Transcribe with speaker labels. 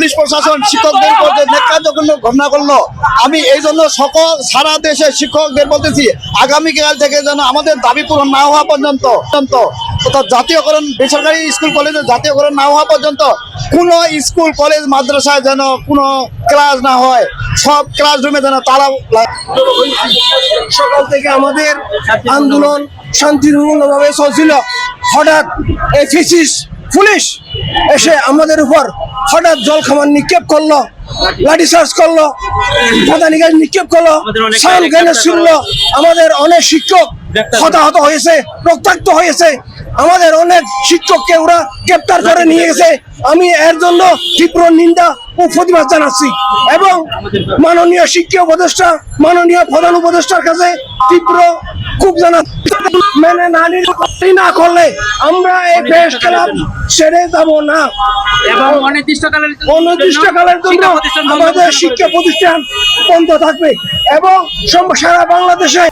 Speaker 1: Police প্রশাসন শিক্ষকদের উপর যে ন্যাক্কারজনক ঘটনা করলো, আমি এই জন্য সকল সারা দেশের শিক্ষকদের বলতেছি আগামীকাল থেকে যেন আমাদের দাবি পূরণ না হওয়া পর্যন্ত অর্থাৎ জাতীয়করণ, বেসরকারি স্কুল কলেজে জাতীয়করণ না হওয়া পর্যন্ত কোনো স্কুল কলেজ মাদ্রাসায় যেন কোনো ক্লাস না হয়, সব ক্লাসরুমে যেন তালা।
Speaker 2: সকাল থেকে আমাদের আন্দোলন শান্তিপূর্ণভাবে চলছিল। হঠাৎ এই ফ্যাসিস্ট পুলিশ এসে আমাদের উপর হঠাৎ জল খাবার নিক্ষেপ করলো, লাঠিচার্জ করলো, প্রধানী গাছ নিক্ষেপ করলো, সাউন্ড গ্রেনেড ছুড়লো। আমাদের অনেক শিক্ষক হতাহত হয়েছে, রক্তাক্ত হয়েছে। আমাদের অনেক শিক্ষককে ওরা গ্রেপ্তার করে নিয়ে গেছে। আমি এর জন্য তীব্র নিন্দা ও প্রতিবাদ জানাচ্ছি এবং মাননীয় শিক্ষা উপদেষ্টা, মাননীয় প্রধান উপদেষ্টার কাছে তীব্র খুব মেনে না করলে আমরা এই প্রেস ক্লাব ছেড়ে যাব না
Speaker 3: এবং অনির্দিষ্টকালের
Speaker 2: জন্য আমাদের শিক্ষা প্রতিষ্ঠান বন্ধ থাকবে এবং সারা বাংলাদেশে